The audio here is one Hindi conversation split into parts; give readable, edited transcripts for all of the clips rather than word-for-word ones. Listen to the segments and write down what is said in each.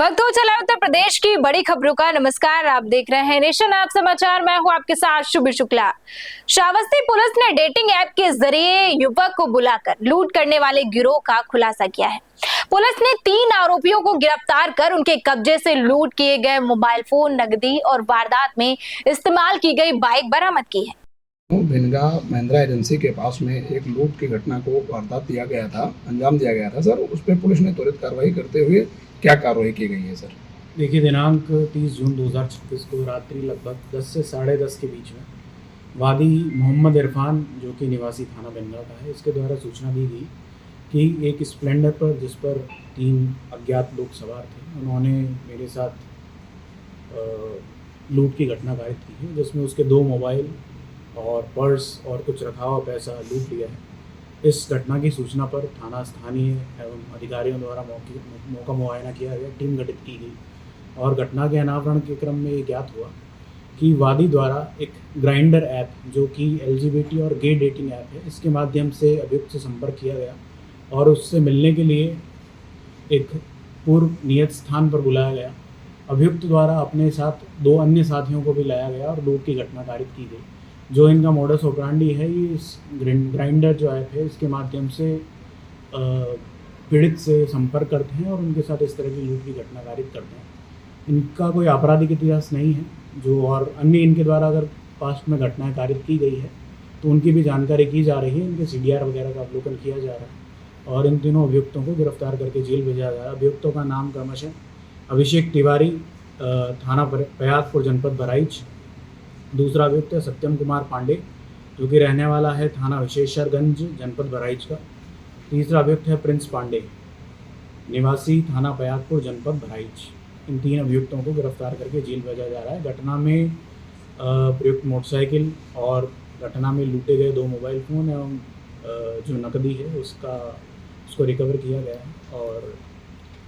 वक्त हो चला उत्तर प्रदेश की बड़ी खबरों का। नमस्कार, आप देख रहे हैं नेशन ऐप समाचार। मैं हूं आपके साथ शुभ शुक्ला। श्रावस्ती पुलिस ने डेटिंग ऐप के जरिए युवक को बुलाकर लूट करने वाले गिरोह का खुलासा किया है। पुलिस ने 3 आरोपियों को गिरफ्तार कर उनके कब्जे से लूट किए गए मोबाइल फोन, नकदी और वारदात में इस्तेमाल की गई बाइक बरामद की है। भिनगा महिंद्रा एजेंसी के पास में एक लूट की घटना को वारदात दिया गया था, अंजाम दिया गया था सर। उस पर पुलिस ने त्वरित कार्रवाई करते हुए क्या कार्रवाई की गई है सर? देखिए, दिनांक 30 जून 2026 को रात्रि लगभग 10 से 10:30 के बीच में वादी मोहम्मद इरफान, जो कि निवासी थाना भिनगा का है, इसके द्वारा सूचना दी गई कि एक स्प्लेंडर पर, जिस पर 3 अज्ञात लोग सवार थे, उन्होंने मेरे साथ लूट की घटना कारित की है, जिसमें उसके 2 मोबाइल और पर्स और कुछ रखा हुआ पैसा लूट लिया है। इस घटना की सूचना पर थाना स्थानीय एवं अधिकारियों द्वारा मौका मुआयना किया गया, टीम गठित की गई और घटना के अनावरण के क्रम में ये ज्ञात हुआ कि वादी द्वारा एक ग्राइंडर ऐप, जो कि LGBT और गे डेटिंग ऐप है, इसके माध्यम से अभियुक्त से संपर्क किया गया और उससे मिलने के लिए एक पूर्व नियत स्थान पर बुलाया गया। अभियुक्त द्वारा अपने साथ 2 अन्य साथियों को भी लाया गया और लूट की घटना कारित की गई। जो इनका मोडस ऑपरेंडी है, ये इस ग्राइंडर जो ऐप है, इसके माध्यम से पीड़ित से संपर्क करते हैं और उनके साथ इस तरह की लूट की घटना कारित करते हैं। इनका कोई आपराधिक इतिहास नहीं है, जो और अन्य इनके द्वारा अगर पास्ट में घटनाएं कारित की गई है तो उनकी भी जानकारी की जा रही है। इनके CDR वगैरह का अवलोकन किया जा रहा है और इन तीनों अभियुक्तों को गिरफ्तार करके जेल भेजा जा रहा है। अभियुक्तों का नाम क्रमशः अभिषेक तिवारी, थाना पयागपुर, जनपद बहराइच। दूसरा अभियुक्त है सत्यम कुमार पांडे, जो कि रहने वाला है थाना विशेषरगंज, जनपद बहराइच का। तीसरा अभियुक्त है प्रिंस पांडे, निवासी थाना पयागपुर, जनपद बहराइच। इन 3 अभियुक्तों को गिरफ्तार करके जेल भेजा जा रहा है। घटना में प्रयुक्त मोटरसाइकिल और घटना में लूटे गए 2 मोबाइल फ़ोन एवं जो नकदी है उसको रिकवर किया गया है और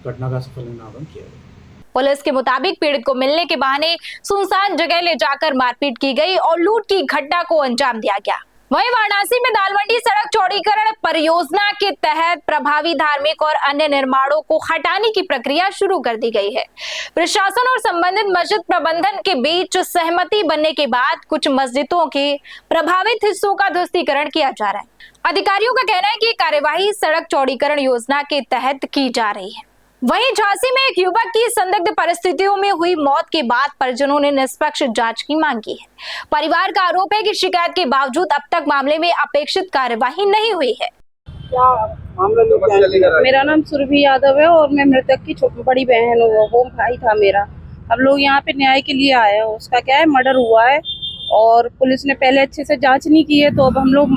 घटना का सफल अनावरण किया गया। पुलिस के मुताबिक पीड़ित को मिलने के बहाने सुनसान जगह ले जाकर मारपीट की गई और लूट की घटना को अंजाम दिया गया। वहीं वाराणसी में दालमंडी सड़क चौड़ीकरण परियोजना के तहत प्रभावी धार्मिक और अन्य निर्माणों को हटाने की प्रक्रिया शुरू कर दी गई है। प्रशासन और संबंधित मस्जिद प्रबंधन के बीच सहमति बनने के बाद कुछ मस्जिदों के प्रभावित हिस्सों का ध्वस्तीकरण किया जा रहा है। अधिकारियों का कहना है कि कार्यवाही सड़क चौड़ीकरण योजना के तहत की जा रही है। वहीं झांसी में एक युवक की संदिग्ध परिस्थितियों में हुई मौत के बाद परिजनों ने निष्पक्ष जांच की मांग की है। परिवार का आरोप है कि शिकायत के बावजूद अब तक मामले में अपेक्षित कार्यवाही नहीं हुई है। मेरा नाम सुरभि यादव है और मैं मृतक की बड़ी बहन हूँ। वो भाई था मेरा। हम लोग यहाँ पे न्याय के लिए आए हैं। उसका क्या है, मर्डर हुआ है और पुलिस ने पहले अच्छे से जाँच नहीं की है, तो अब हम लोग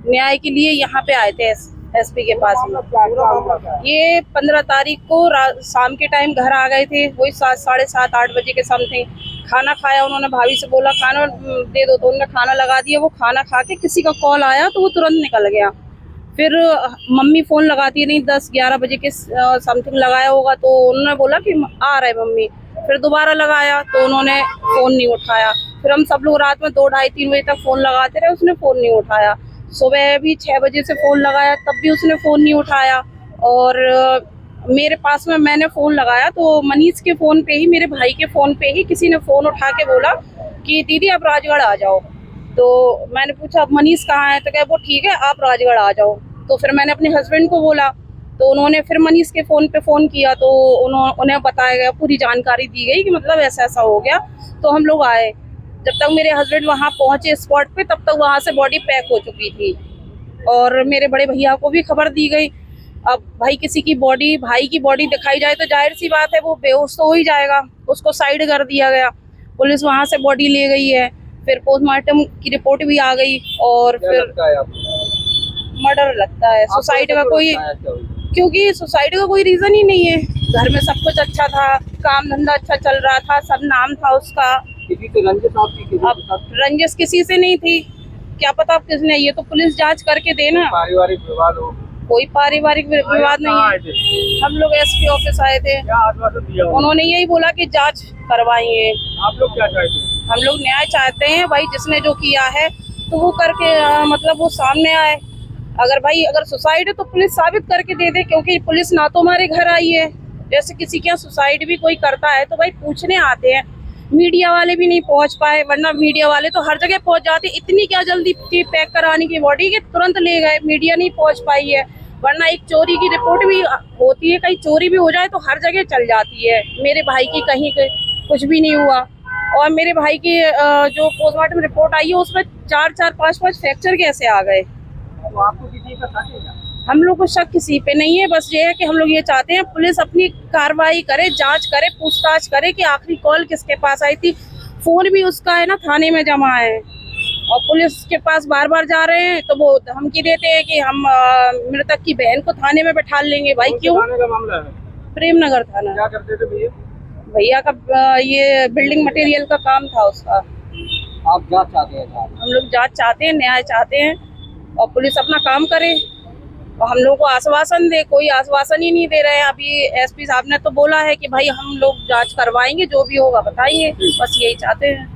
न्याय के लिए यहाँ पे आए थे SP के पास में। ये 15 तारीख को शाम के टाइम घर आ गए थे, वही 7, साढ़े 7, 8 बजे के समथिंग। खाना खाया, उन्होंने भाभी से बोला खाना दे दो, तो उन्होंने खाना लगा दिया। वो खाना खा के किसी का कॉल आया तो वो तुरंत निकल गया। फिर मम्मी फ़ोन लगाती नहीं, 10-11 बजे के समथिंग लगाया होगा, तो उन्होंने बोला कि आ रहे मम्मी। फिर दोबारा लगाया तो उन्होंने फ़ोन नहीं उठाया। फिर हम सब लोग रात में 2, ढाई, 3 बजे तक फ़ोन लगाते रहे, उसने फ़ोन नहीं उठाया। सुबह भी 6 बजे से फ़ोन लगाया, तब भी उसने फ़ोन नहीं उठाया। और मेरे पास में मैंने फ़ोन लगाया तो मनीष के फ़ोन पे ही, मेरे भाई के फ़ोन पे ही किसी ने फ़ोन उठा के बोला कि दीदी आप राजगढ़ आ जाओ। तो मैंने पूछा मनीष कहाँ है, तो क्या वो ठीक है आप राजगढ़ आ जाओ। तो फिर मैंने अपने हस्बैंड को बोला, तो उन्होंने फिर मनीष के फ़ोन पे फ़ोन किया, तो उन्हें बताया गया, पूरी जानकारी दी गई कि मतलब ऐसा ऐसा हो गया। तो हम लोग आए। जब तक मेरे हस्बैंड वहाँ पहुँचे स्पॉट पे, तब तक वहाँ से बॉडी पैक हो चुकी थी और मेरे बड़े भैया को भी खबर दी गई। अब भाई किसी की बॉडी, भाई की बॉडी दिखाई जाए तो जाहिर सी बात है वो बेहोश तो हो ही जाएगा। उसको साइड कर दिया गया। पुलिस वहाँ से बॉडी ले गई है। फिर पोस्टमार्टम की रिपोर्ट भी आ गई और फिर मर्डर लगता है। सुसाइड का कोई, क्योंकि सुसाइड का कोई रीज़न ही नहीं है। घर में सब कुछ अच्छा था, काम धंधा अच्छा चल रहा था, सब नाम था उसका। किसी से रंजिश किसी से नहीं थी, क्या पता अब किसने। ये तो पुलिस जांच करके देना। पारिवारिक विवाद हो? कोई पारिवारिक विवाद नहीं है। हम लोग SP ऑफिस आए थे, उन्होंने यही बोला कि जांच करवाइए। आप लोग क्या चाहते हैं? हम लोग न्याय चाहते हैं भाई, जिसने जो किया है तो वो करके मतलब वो सामने आए। अगर सुसाइड है तो पुलिस साबित करके दे दे, क्योंकि पुलिस ना तो हमारे घर आई है जैसे किसी के यहाँ सुसाइड भी कोई करता है तो भाई पूछने आते हैं, मीडिया वाले भी नहीं पहुंच पाए, वरना मीडिया वाले तो हर जगह पहुंच जाते। इतनी क्या जल्दी पैक कराने की बॉडी के तुरंत ले गए, मीडिया नहीं पहुंच पाई है। वरना एक चोरी की रिपोर्ट भी होती है, कहीं चोरी भी हो जाए तो हर जगह चल जाती है। मेरे भाई की कहीं कुछ भी नहीं हुआ, और मेरे भाई की जो पोस्टमार्टम रिपोर्ट आई है उसमें 4-5 फ्रैक्चर कैसे आ गए। तो आपको किसी का शक है क्या? हम लोग को शक किसी पे नहीं है, बस ये है कि हम लोग ये चाहते हैं पुलिस अपनी कार्रवाई करे, जांच करे, पूछताछ करे कि आखिरी कॉल किसके पास आई थी। फोन भी उसका है ना थाने में जमा है, और पुलिस के पास बार बार जा रहे हैं तो वो धमकी देते हैं कि हम मृतक की बहन को थाने में बैठा लेंगे। भाई क्यों? थाने का मामला है? प्रेमनगर थाना। क्या करते थे भैया? भैया का ये बिल्डिंग मटेरियल का काम था उसका। आप जांच चाहते हैं? हम लोग जांच चाहते हैं, न्याय चाहते हैं, और पुलिस अपना काम करे और हम लोग को आश्वासन दे। कोई आश्वासन ही नहीं दे रहे हैं। अभी एसपी साहब ने तो बोला है कि भाई हम लोग जांच करवाएंगे, जो भी होगा बताएंगे, बस यही चाहते हैं।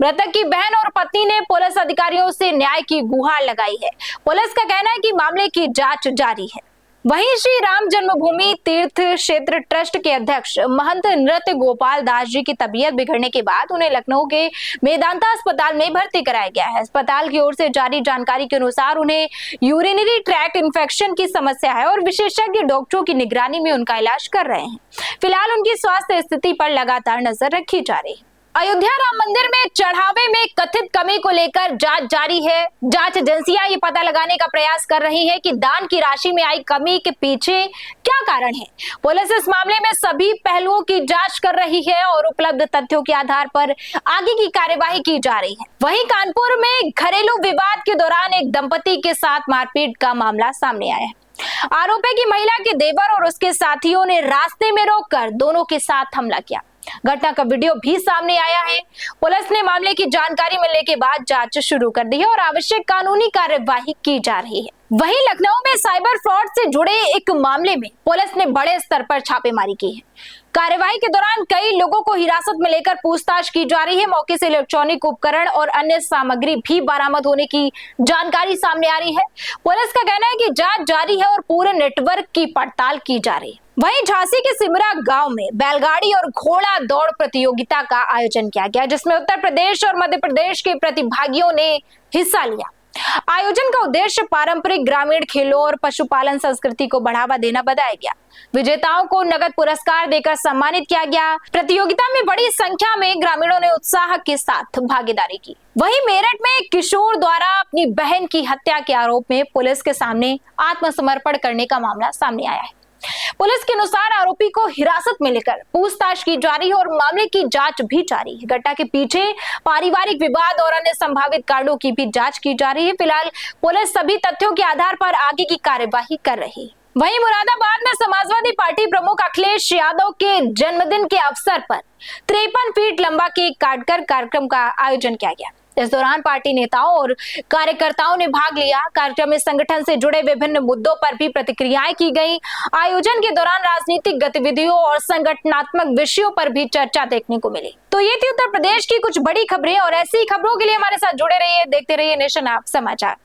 मृतक की बहन और पत्नी ने पुलिस अधिकारियों से न्याय की गुहार लगाई है। पुलिस का कहना है कि मामले की जांच जारी है। वहीं श्री राम जन्मभूमि तीर्थ क्षेत्र ट्रस्ट के अध्यक्ष महंत नृत्य गोपाल दास जी की तबीयत बिगड़ने के बाद उन्हें लखनऊ के मेदांता अस्पताल में भर्ती कराया गया है। अस्पताल की ओर से जारी जानकारी के अनुसार उन्हें यूरिनरी ट्रैक्ट इन्फेक्शन की समस्या है और विशेषज्ञ डॉक्टरों की निगरानी में उनका इलाज कर रहे हैं। फिलहाल उनकी स्वास्थ्य स्थिति पर लगातार नजर रखी जा रही है। अयोध्या राम मंदिर में चढ़ावे में कथित कमी को लेकर जांच जारी है। जांच एजेंसियां ये पता लगाने का प्रयास कर रही है कि दान की राशि में आई कमी के पीछे क्या कारण है। पुलिस इस मामले में सभी पहलुओं की जांच कर रही है और उपलब्ध तथ्यों के आधार पर आगे की कार्यवाही की जा रही है। वहीं कानपुर में घरेलू विवाद के दौरान एक दंपति के साथ मारपीट का मामला सामने आया है। आरोप है कि महिला के देवर और उसके साथियों ने रास्ते में रोककर दोनों के साथ हमला किया। घटना का वीडियो भी सामने आया है। पुलिस ने मामले की जानकारी मिलने के बाद जांच शुरू कर दी है और आवश्यक कानूनी कार्यवाही की जा रही है। वहीं लखनऊ में साइबर फ्रॉड से जुड़े एक मामले में पुलिस ने बड़े स्तर पर छापेमारी की है। कार्यवाही के दौरान कई लोगों को हिरासत में लेकर पूछताछ की जा रही है। मौके से इलेक्ट्रॉनिक उपकरण और अन्य सामग्री भी बरामद होने की जानकारी सामने आ रही है। पुलिस का कहना है कि जांच जारी है और पूरे नेटवर्क की पड़ताल की जा रही है। वहीं झांसी के सिमरा गांव में बैलगाड़ी और घोड़ा दौड़ प्रतियोगिता का आयोजन किया गया, जिसमें उत्तर प्रदेश और मध्य प्रदेश के प्रतिभागियों ने हिस्सा लिया। आयोजन का उद्देश्य पारंपरिक ग्रामीण खेलों और पशुपालन संस्कृति को बढ़ावा देना बताया गया। विजेताओं को नगद पुरस्कार देकर सम्मानित किया गया। प्रतियोगिता में बड़ी संख्या में ग्रामीणों ने उत्साह के साथ भागीदारी की। वहीं मेरठ में एक किशोर द्वारा अपनी बहन की हत्या के आरोप में पुलिस के सामने आत्मसमर्पण करने का मामला सामने आया है। पुलिस के अनुसार आरोपी को हिरासत में लेकर पूछताछ की जा रही है और मामले की जांच भी जारी है। घटना के पीछे पारिवारिक विवाद और अन्य संभावित कारणों की भी जांच की जा रही है। फिलहाल पुलिस सभी तथ्यों के आधार पर आगे की कार्यवाही कर रही है। वहीं मुरादाबाद में समाजवादी पार्टी प्रमुख अखिलेश यादव के जन्मदिन के अवसर पर 53 फीट लंबा केक काटकर कार्यक्रम का आयोजन किया गया। इस दौरान पार्टी नेताओं और कार्यकर्ताओं ने भाग लिया। कार्यक्रम में संगठन से जुड़े विभिन्न मुद्दों पर भी प्रतिक्रियाएं की गई। आयोजन के दौरान राजनीतिक गतिविधियों और संगठनात्मक विषयों पर भी चर्चा देखने को मिली। तो ये थी उत्तर प्रदेश की कुछ बड़ी खबरें, और ऐसी खबरों के लिए हमारे साथ जुड़े रहिए, देखते रहिए नेशन ऐप समाचार।